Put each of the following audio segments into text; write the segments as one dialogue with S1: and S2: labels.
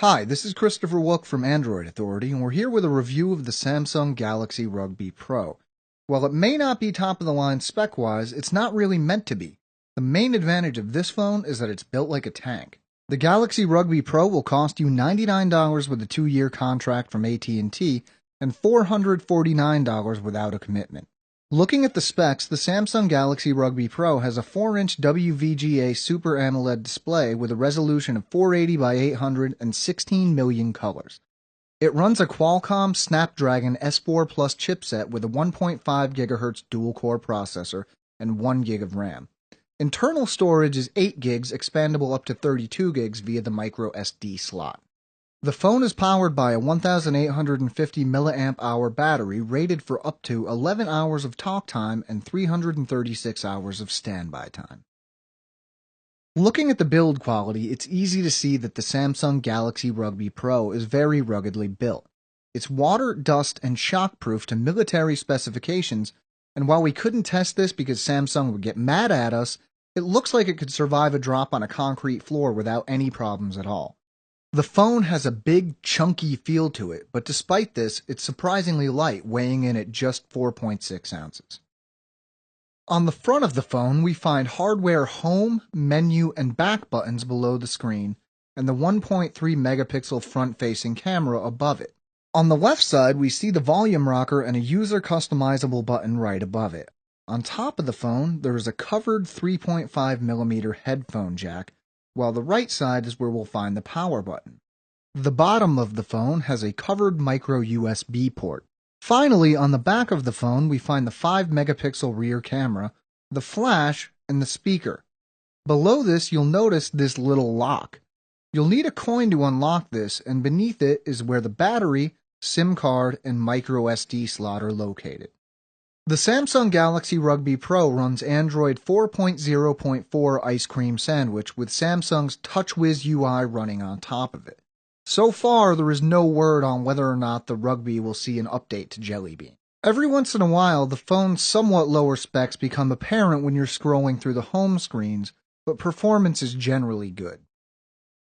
S1: Hi, this is Christopher Wook from Android Authority, and we're here with a review of the Samsung Galaxy Rugby Pro. While it may not be top-of-the-line spec-wise, it's not really meant to be. The main advantage of this phone is that it's built like a tank. The Galaxy Rugby Pro will cost you $99 with a 2-year contract from AT&T and $449 without a commitment. Looking at the specs, the Samsung Galaxy Rugby Pro has a 4-inch WVGA Super AMOLED display with a resolution of 480 by 800 and 16 million colors. It runs a Qualcomm Snapdragon S4 Plus chipset with a 1.5 GHz dual-core processor and 1 GB of RAM. Internal storage is 8 GB, expandable up to 32 GB via the micro SD slot. The phone is powered by a 1,850 mAh battery rated for up to 11 hours of talk time and 336 hours of standby time. Looking at the build quality, it's easy to see that the Samsung Galaxy Rugby Pro is very ruggedly built. It's water, dust, and shockproof to military specifications, and while we couldn't test this because Samsung would get mad at us, it looks like it could survive a drop on a concrete floor without any problems at all. The phone has a big, chunky feel to it, but despite this, it's surprisingly light, weighing in at just 4.6 ounces. On the front of the phone, we find hardware home, menu, and back buttons below the screen, and the 1.3 megapixel front-facing camera above it. On the left side, we see the volume rocker and a user customizable button right above it. On top of the phone, there is a covered 3.5mm headphone jack, while the right side is where we'll find the power button. The bottom of the phone has a covered micro USB port. Finally, on the back of the phone, we find the 5 megapixel rear camera, the flash, and the speaker. Below this, you'll notice this little lock. You'll need a coin to unlock this, and beneath it is where the battery, SIM card, and micro SD slot are located. The Samsung Galaxy Rugby Pro runs Android 4.0.4 Ice Cream Sandwich with Samsung's TouchWiz UI running on top of it. So far, there is no word on whether or not the Rugby will see an update to Jelly Bean. Every once in a while, the phone's somewhat lower specs become apparent when you're scrolling through the home screens, but performance is generally good.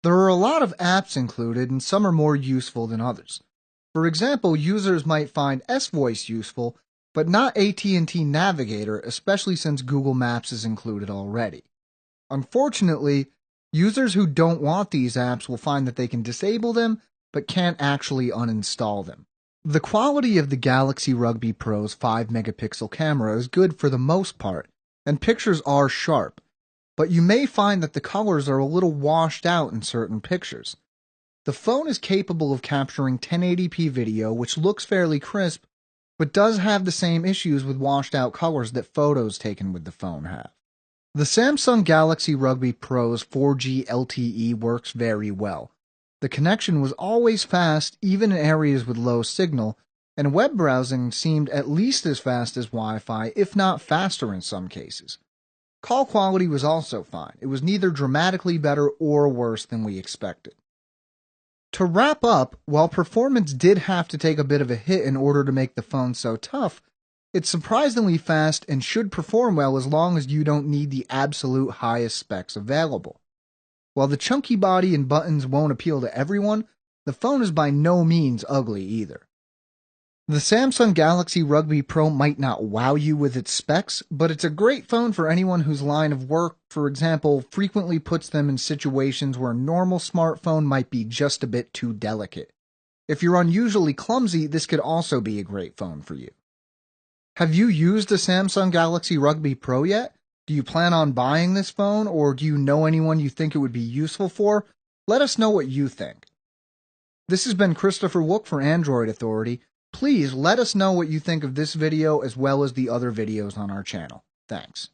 S1: There are a lot of apps included, and some are more useful than others. For example, users might find S-Voice useful, but not AT&T Navigator, especially since Google Maps is included already. Unfortunately, users who don't want these apps will find that they can disable them, but can't actually uninstall them. The quality of the Galaxy Rugby Pro's 5 megapixel camera is good for the most part, and pictures are sharp, but you may find that the colors are a little washed out in certain pictures. The phone is capable of capturing 1080p video, which looks fairly crisp, but does have the same issues with washed out colors that photos taken with the phone have. The Samsung Galaxy Rugby Pro's 4G LTE works very well. The connection was always fast, even in areas with low signal, and web browsing seemed at least as fast as Wi-Fi, if not faster in some cases. Call quality was also fine. It was neither dramatically better or worse than we expected. To wrap up, while performance did have to take a bit of a hit in order to make the phone so tough, it's surprisingly fast and should perform well as long as you don't need the absolute highest specs available. While the chunky body and buttons won't appeal to everyone, the phone is by no means ugly either. The Samsung Galaxy Rugby Pro might not wow you with its specs, but it's a great phone for anyone whose line of work, for example, frequently puts them in situations where a normal smartphone might be just a bit too delicate. If you're unusually clumsy, this could also be a great phone for you. Have you used a Samsung Galaxy Rugby Pro yet? Do you plan on buying this phone, or do you know anyone you think it would be useful for? Let us know what you think. This has been Christopher Wook for Android Authority. Please let us know what you think of this video as well as the other videos on our channel. Thanks.